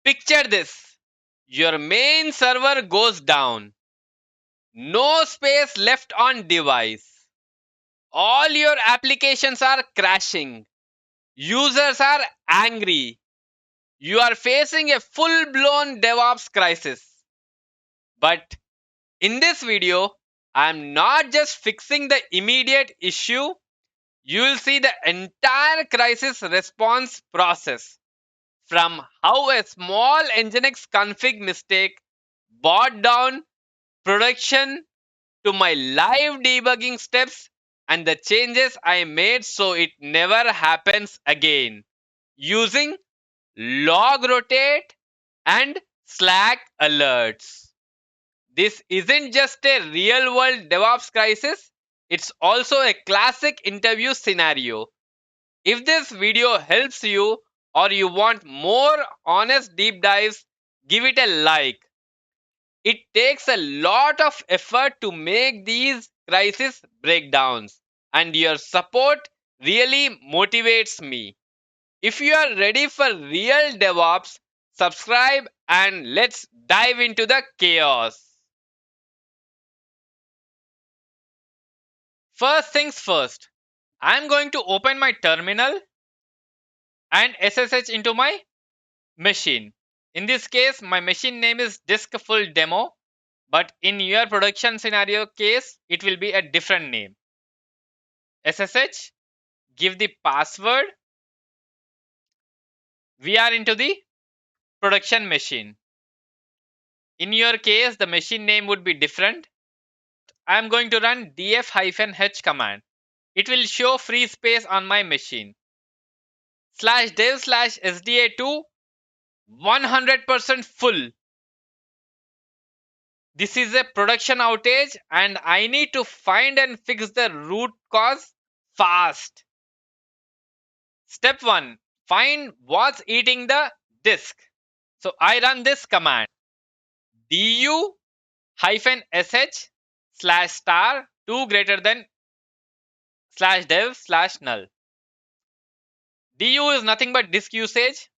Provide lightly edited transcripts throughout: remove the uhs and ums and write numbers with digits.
Picture this. Your main server goes down. No space left on device. All your applications are crashing. Users are angry. You are facing a full-blown DevOps crisis. But in this video, I'm not just fixing the immediate issue. You will see the entire crisis response process, from how a small Nginx config mistake brought down production to my live debugging steps and the changes I made so it never happens again, using Logrotate and Slack alerts. This isn't just a real world DevOps crisis, it's also a classic interview scenario. If this video helps you or you want more honest deep dives, give it a like. It takes a lot of effort to make these crisis breakdowns, and your support really motivates me. If you are ready for real DevOps, subscribe and let's dive into the chaos. First things first, I'm going to open my terminal and SSH into my machine. In this case, my machine name is disk full demo, but in your production scenario case, it will be a different name. SSH, give the password. We are into the production machine. In your case, the machine name would be different. I am going to run df-h command. It will show free space on my machine. /dev/sda2 100% full. This is a production outage and I need to find and fix the root cause fast. Step 1. Find what's eating the disk. So I run this command. du-sh/*2 greater than /dev/null. Du is nothing but disk usage.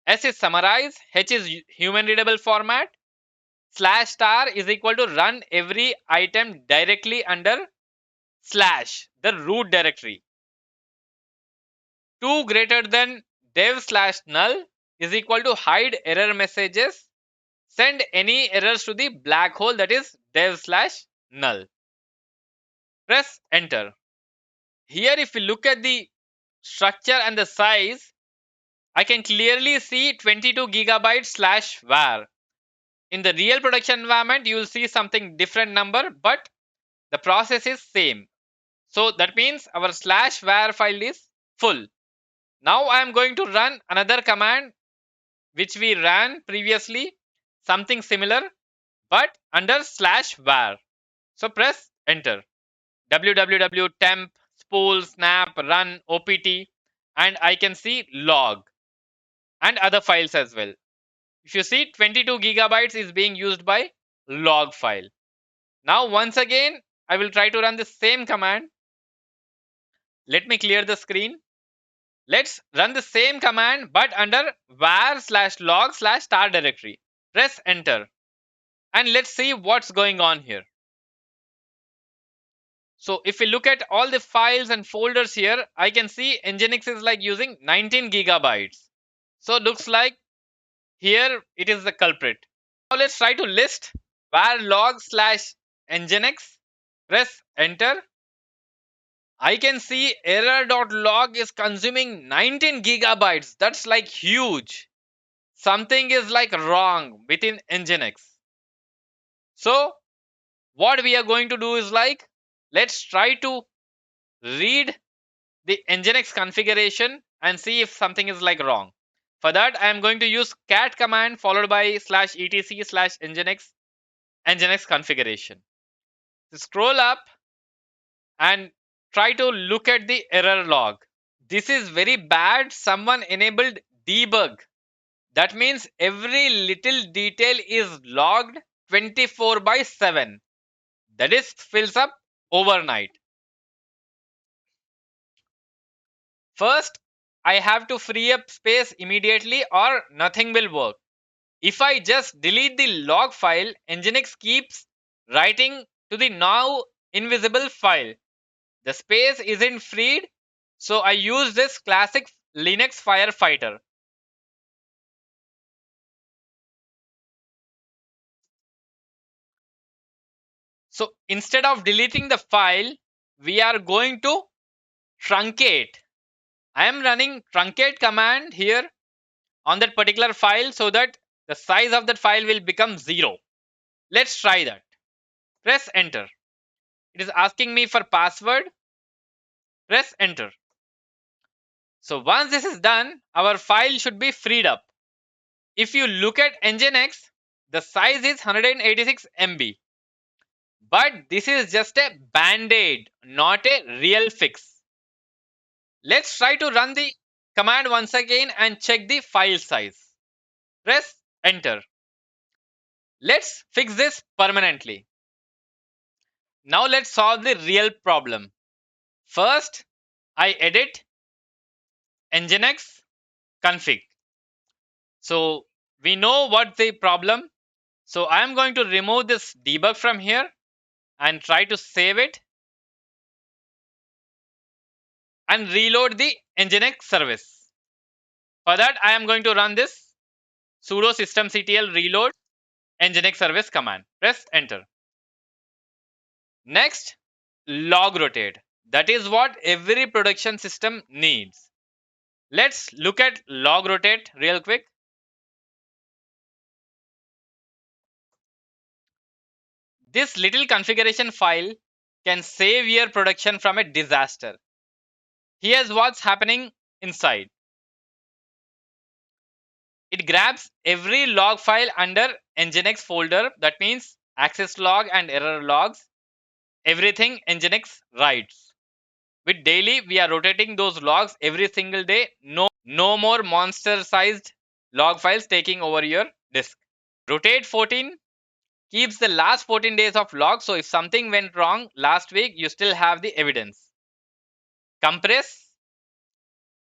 S is summarize. H is human readable format. /* is equal to run every item directly under / the root directory. 2 greater than dev/null is equal to hide error messages. Send any errors to the black hole, that is dev/null. Press enter. Here if we look at the structure and the size, I can clearly see 22 gigabytes /var. In the real production environment, you will see something different number, but the process is same. So that means our /var file is full. Now I am going to run another command which we ran previously, something similar, but under /var. So press enter. www temp spool snap run opt, and I can see log and other files as well. If you see, 22 gigabytes is being used by log file. Now once again I will try to run the same command. Let me clear the screen. Let's run the same command but under var/log/star directory. Press enter and let's see what's going on here. So if we look at all the files and folders here, I can see Nginx is like using 19 gigabytes. So looks like here it is the culprit. Now let's try to list var log/nginx. Press enter. I can see error.log is consuming 19 gigabytes. That's like huge. Something is like wrong within Nginx. So what we are going to do is like, let's try to read the Nginx configuration and see if something is like wrong. For that, I am going to use cat command followed by /etc/nginx configuration. So scroll up and try to look at the error log. This is very bad. Someone enabled debug. That means every little detail is logged 24/7. The disk fills up overnight. First, I have to free up space immediately or nothing will work. If I just delete the log file, Nginx keeps writing to the now invisible file. The space isn't freed, so I use this classic Linux firefighter. So instead of deleting the file, we are going to truncate. I am running truncate command here on that particular file so that the size of that file will become 0. Let's try that. Press enter. It is asking me for password. Press enter. So once this is done, our file should be freed up. If you look at Nginx, the size is 186 MB. But this is just a band-aid, not a real fix. Let's try to run the command once again and check the file size. Press enter. Let's fix this permanently. Now let's solve the real problem. First, I edit Nginx config. So we know what the problem. So I am going to remove this debug from here and try to save it and reload the Nginx service. For that, I am going to run this sudo systemctl reload Nginx service command. Press enter. Next, Logrotate. That is what every production system needs. Let's look at Logrotate real quick. This little configuration file can save your production from a disaster. Here's what's happening inside. It grabs every log file under Nginx folder. That means access log and error logs. Everything Nginx writes. With daily, we are rotating those logs every single day. No more monster sized log files taking over your disk. Rotate 14 keeps the last 14 days of logs. So if something went wrong last week, you still have the evidence. Compress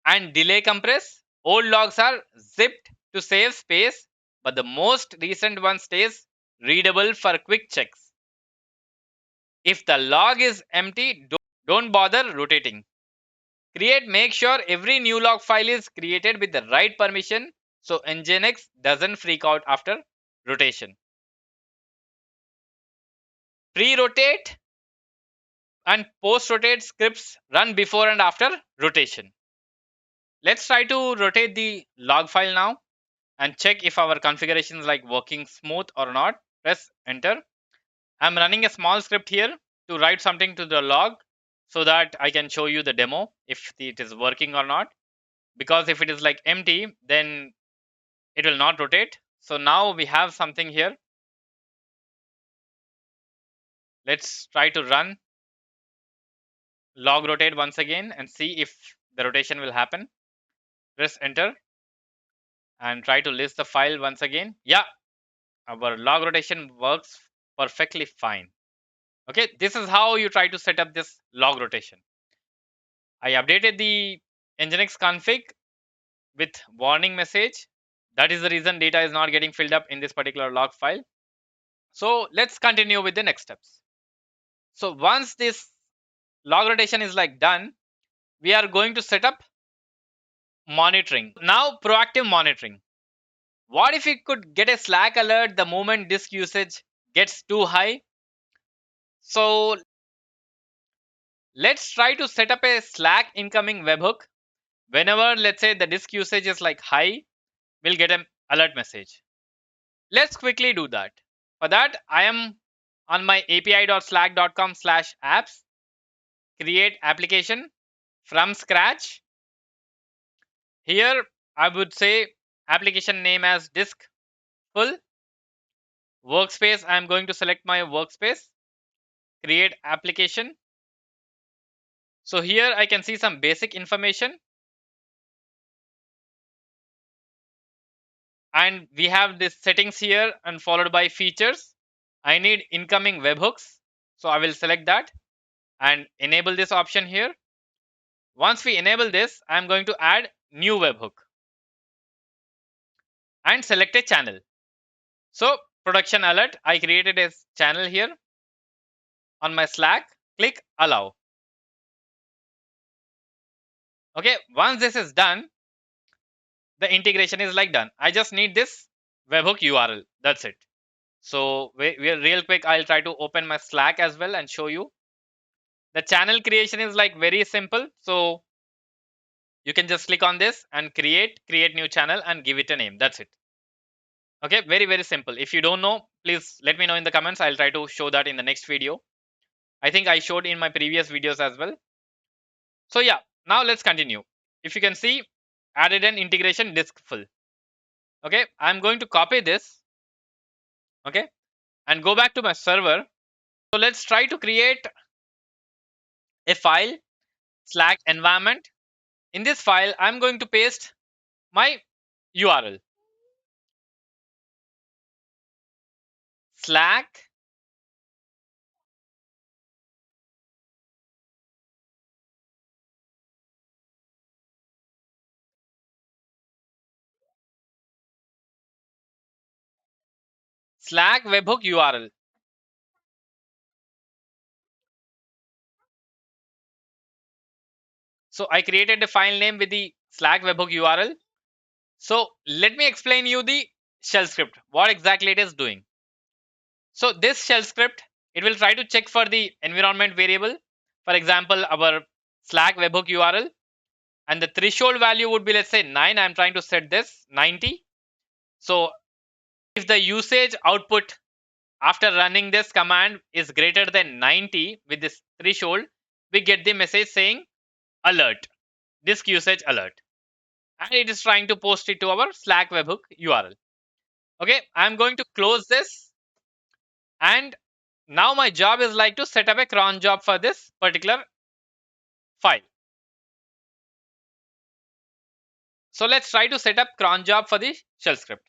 and delay compress. Old logs are zipped to save space, but the most recent one stays readable for quick checks. If the log is empty, don't bother rotating. Make sure every new log file is created with the right permission so Nginx doesn't freak out after rotation. Pre-rotate and post-rotate scripts run before and after rotation. Let's try to rotate the log file now and check if our configuration is like working smooth or not. Press enter. I'm running a small script here to write something to the log so that I can show you the demo if it is working or not. Because if it is like empty, then it will not rotate. So now we have something here. Let's try to run log rotate once again and see if the rotation will happen. Press enter and try to list the file once again. Yeah, our log rotation works perfectly fine. Okay, this is how you try to set up this log rotation. I updated the Nginx config with warning message. That is the reason data is not getting filled up in this particular log file. So let's continue with the next steps. So once this log rotation is like done, we are going to set up monitoring. Now proactive monitoring. What if we could get a Slack alert the moment disk usage gets too high? So let's try to set up a Slack incoming webhook. Whenever, let's say, the disk usage is like high, we'll get an alert message. Let's quickly do that. For that, I am on my api.slack.com/apps, create application from scratch. Here, I would say application name as disk full. Workspace, I am going to select my workspace, create application. So here I can see some basic information. And we have this settings here and followed by features. I need incoming webhooks. So I will select that and enable this option here. Once we enable this, I'm going to add new webhook and select a channel. So production alert, I created a channel here on my Slack. Click allow. Okay, once this is done, the integration is like done. I just need this webhook URL. That's it. So real quick, I'll try to open my Slack as well and show you. The channel creation is like very simple. So you can just click on this and create new channel and give it a name. That's it. Okay, very simple. If you don't know, please let me know in the comments. I'll try to show that in the next video. I think I showed in my previous videos as well. So yeah, now let's continue. If you can see, added an integration disk full. Okay, I'm going to copy this. Okay, and go back to my server. So let's try to create a file, Slack environment. In this file, I'm going to paste my URL, Slack webhook URL. So I created a file name with the Slack webhook URL. So let me explain you the shell script, what exactly it is doing. So this shell script, it will try to check for the environment variable. For example, our Slack webhook URL, and the threshold value would be, let's say 9. I'm trying to set this 90. So if the usage output after running this command is greater than 90 with this threshold, we get the message saying alert, disk usage alert, and it is trying to post it to our Slack webhook URL. Okay, I'm going to close this, and now my job is like to set up a cron job for this particular file. So let's try to set up cron job for the shell script.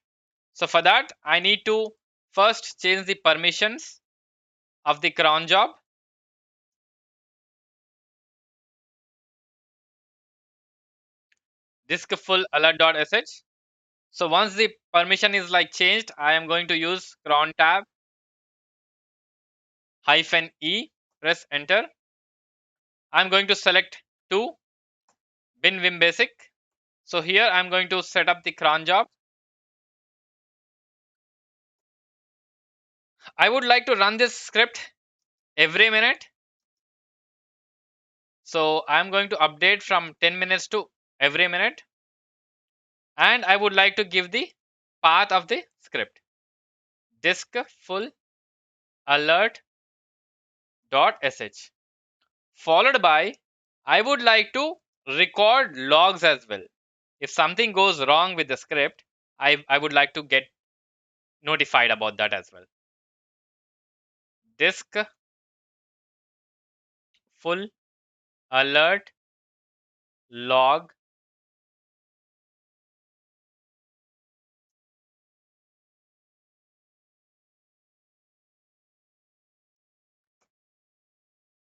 So for that, I need to first change the permissions of the cron job. Disk full alert.sh. So once the permission is like changed, I am going to use cron tab -e, press enter. I'm going to select to bin vim basic. So here I'm going to set up the cron job. I would like to run this script every minute. So I'm going to update from 10 minutes to every minute. And I would like to give the path of the script, disk full alert.sh, followed by I would like to record logs as well. If something goes wrong with the script, I would like to get notified about that as well. Disk full alert log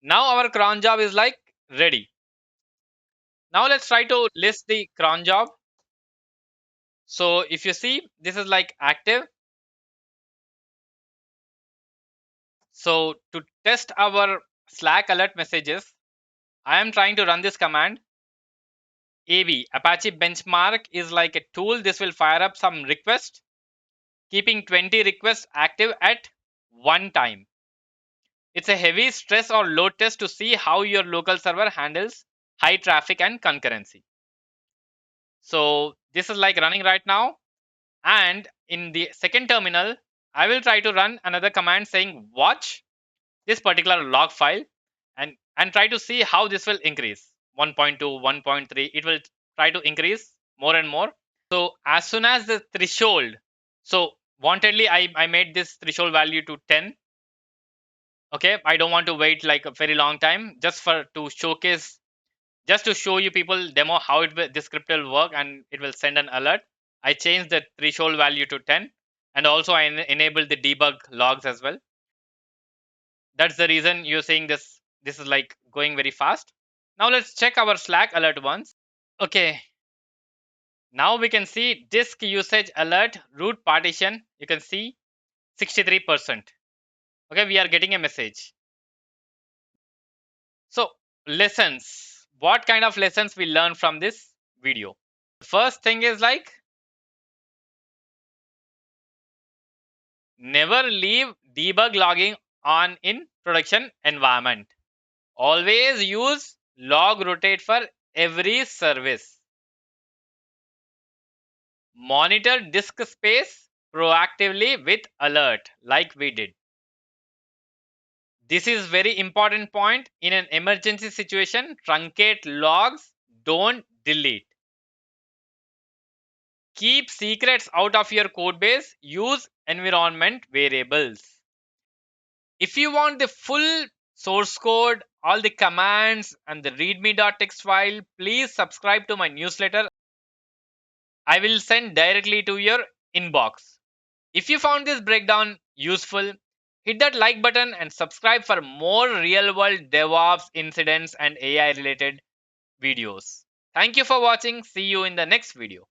now our cron job is like ready. Now let's try to list the cron job. So if you see, this is like active. So to test our Slack alert messages, I am trying to run this command. AB Apache benchmark is like a tool. This will fire up some requests, keeping 20 requests active at one time. It's a heavy stress or load test to see how your local server handles high traffic and concurrency. So this is like running right now. And in the second terminal, I will try to run another command saying watch this particular log file and try to see how this will increase. 1.2, 1.3, it will try to increase more and more. So as soon as the threshold, so wantedly I made this threshold value to 10. Okay, I don't want to wait like a very long time, just for to showcase, just to show you people demo how this script will work, and it will send an alert. I changed the threshold value to 10, and also I enabled the debug logs as well. That's the reason you're seeing this is like going very fast. Now let's check our Slack alert once. Okay, now we can see disk usage alert root partition. You can see 63%. Okay, we are getting a message. So, lessons. What kind of lessons we learn from this video? The first thing is like, never leave debug logging on in production environment. Always use Logrotate for every service. Monitor disk space proactively with alert like we did. This is very important point. In an emergency situation, truncate logs, don't delete. Keep secrets out of your code base. Use environment variables. If you want the full source code, all the commands and the readme.txt file, please subscribe to my newsletter. I will send directly to your inbox. If you found this breakdown useful, hit that like button and subscribe for more real world DevOps incidents and AI related videos. Thank you for watching. See you in the next video.